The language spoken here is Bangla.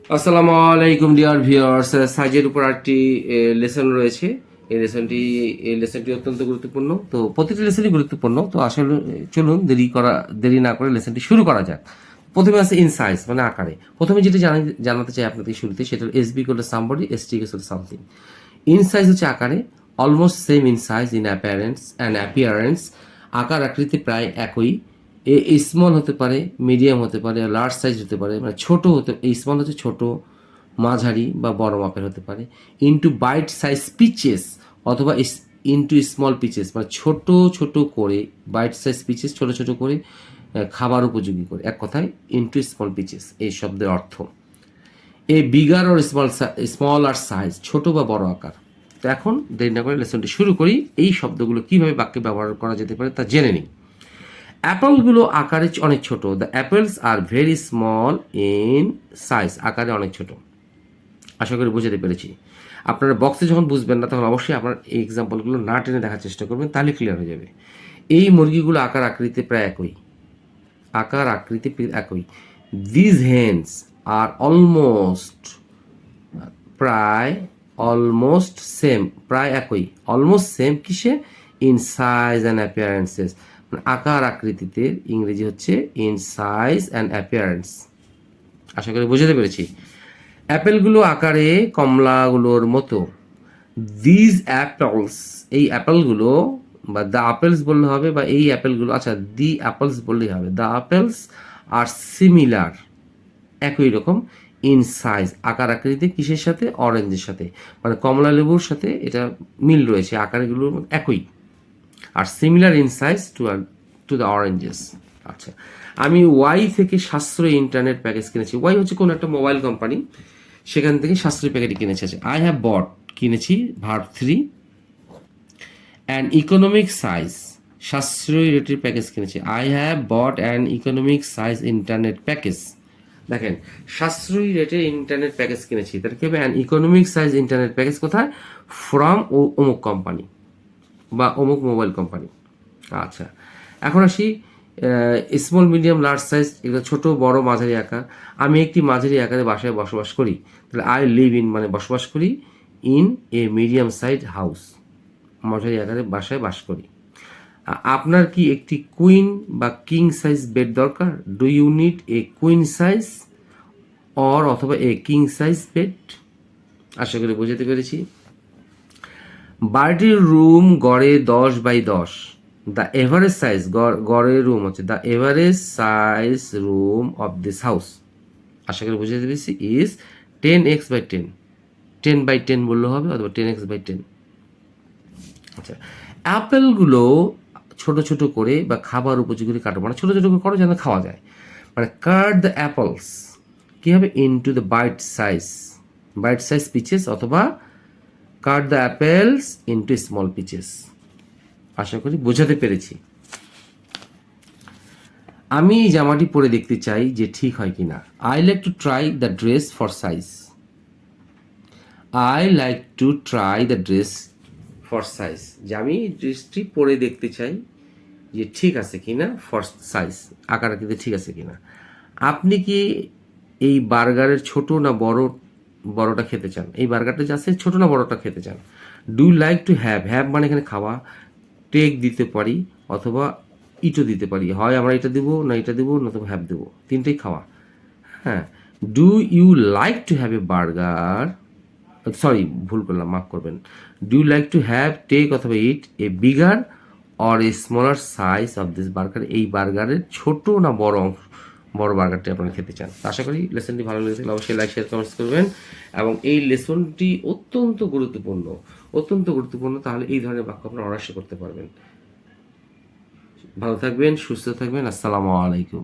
আসসালামু আলাইকুম ডিয়ার ভিউয়ার্স। সাইজের উপর আরেকটি লেসন রয়েছে। এই লেসনটি অত্যন্ত গুরুত্বপূর্ণ। তো প্রতিটি লেসনই গুরুত্বপূর্ণ। তো আসলে চলুন দেরি না করে লেসনটি শুরু করা যাক। প্রথমে আছে ইন সাইজ, মানে আকারে। প্রথমে যেটি জানাতে চাই আপনাদের শুরুতে, সেটা হল SB equal to somebody, ST equal to something. In size হচ্ছে আকারে, almost same in size in appearance. আকার আকৃতি প্রায় একই। স্মল হতে পারে, মিডিয়াম হতে পারে, লার্জ সাইজ হতে পারে, মানে ছোট হতে, স্মল হচ্ছে ছোট, মাঝারি বা বড় মাপের হতে পারে। ইনটু বাইট সাইজ পিচেস অথবা ইনটু স্মল পিচেস, মানে ছোট ছোট করে, বাইট সাইজ পিচেস ছোট ছোট করে খাবার উপযোগী করে। এক কথায় ইনটু স্মল পিচেস এই শব্দের অর্থ। A bigger or smaller size, ছোট বা বড় আকার। তো এখন দেরি না করে লেসনটি শুরু করি। এই শব্দগুলো কিভাবে বাক্যে ব্যবহার করা যেতে পারে তা জেনে নিই। অ্যাপলগুলো আকারে অনেক ছোট। The apples are very small in size, আকারে অনেক ছোট। আশা করি বুঝাতে পেরেছি। আপনারা বক্সে যখন বুঝবেন না, তখন অবশ্যই আপনার এই এক্সাম্পলগুলো না টেনে দেখার চেষ্টা করবেন, তাহলে ক্লিয়ার হয়ে যাবে। এই মুরগিগুলো আকার আকৃতি প্রায় একই। আকার আকৃতি একই। দিজ হেন্স আর অলমোস্ট, প্রায়, অলমোস্ট সেম, প্রায় একই, অলমোস্ট সেম কিসে? ইন সাইজ অ্যান্ড অ্যাপিয়ারেন্সেস, মানে আকার আকৃতিতে ইংরেজি হচ্ছে ইন সাইজ অ্যান্ড অ্যাপিয়ারেন্স। আশা করি বুঝতে পেরেছি। অ্যাপেলগুলো আকারে কমলাগুলোর মতো। দিজ অ্যাপেলস, এই অ্যাপেলগুলো, বা দ্য অ্যাপেলস বললে হবে, বা এই অ্যাপেলগুলো, আচ্ছা দি অ্যাপেলস বললেই হবে। দ্য অ্যাপেলস আর সিমিলার, একই রকম, ইন সাইজ, আকার আকৃতি কিসের সাথে? অরেঞ্জের সাথে, মানে কমলা লেবুর সাথে এটা মিল রয়েছে, আকারগুলো একই। আর similar in size to the oranges. আচ্ছা, আমি ওয়াই থেকে সাশ্রয়ী ইন্টারনেট প্যাকেজ কিনেছি। ওয়াই হচ্ছে কোনো একটা মোবাইল কোম্পানি, সেখান থেকে সাশ্রয়ী প্যাকেট কিনেছে। আছে আই হ্যাভ বট, কিনেছি, ভার্ব 3। অ্যান্ড ইকোনমিক সাইজ, সাশ্রয়ী রেটের প্যাকেজ কিনেছি। I have bought and economic size internet package. দেখেন, সাশ্রয়ী রেটে ইন্টারনেট প্যাকেজ কিনেছি, তাহলে কি হবে? And economic size internet package কোথায়? ফ্রম অমুক কোম্পানি বা অমুক মোবাইল কোম্পানি। আচ্ছা, এখন আসি স্মল, মিডিয়াম, লার্জ সাইজ, এগুলো ছোট, বড়, মাঝারি আকার। আমি একটি মাঝারি আকারে বাসায় বসবাস করি। তাহলে আই লিভ ইন, মানে বসবাস করি, in a medium size house, মাঝারি আকারে বাসায় বাস করি। আপনার কি একটি কুইন বা কিং সাইজ বেড দরকার? Do you need a queen size অথবা এ কিং সাইজ বেড? আশা করি বোঝাতে পেরেছি। বাড়িটির রুম গড়ে 10x10। দ্য এভারেজ সাইজ, গড়ের রুম হচ্ছে the average size room of this house. আশা করি বুঝাতে পেরেছি। ইজ 10x/10, 10x10 বললে হবে, অথবা 10x/10। আচ্ছা, অ্যাপেলগুলো ছোট ছোট করে বা খাবার উপযোগী কাটো, মানে ছোট ছোট করে করো যেন খাওয়া যায়। মানে কাট দ্য অ্যাপলস, কি হবে? Into the bite size pieces, অথবা cut the apples into small pieces. আশা করি বোঝাতে পেরেছি। আমি এই জামাটি পরে দেখতে চাই যে ঠিক হয় কিনা। I like to try the dress for size. I like to try the dress for size, যে আমি ড্রেসটি পরে দেখতে চাই যে ঠিক আছে কিনা, ফর সাইজ, আকার আকৃতি ঠিক আছে কিনা। আপনি কি এই বার্গারের ছোট না বড়টা খেতে চান? এই বার্গারটা যে আছে, ছোট না বড়টা খেতে চান? ডু লাইক টু হ্যাভ মানে এখানে খাওয়া, টেক দিতে পারি, অথবা ইটও দিতে পারি। হয় আমরা এটা দেবো, না এটা দেবো, নতুবা হ্যাভ দেবো, তিনটেই খাওয়া। হ্যাঁ, do you like to have a burger, sorry ভুল করলাম, মাফ করবেন। Do you like to have, take অথবা eat a bigger or a smaller size of this burger, এই বার্গারের ছোট না বড় বার্গারটি আপনারা খেতে চান। আশা করি লেসনটি ভালো লেগেছে, অবশ্যই লাইক, শেয়ার, কমেন্টস করবেন। এবং এই লেসনটি অত্যন্ত গুরুত্বপূর্ণ, তাহলে এই ধরনের বাক্য আপনারা অনায়াসে করতে পারবেন। ভালো থাকবেন, সুস্থ থাকবেন। আসসালামু আলাইকুম।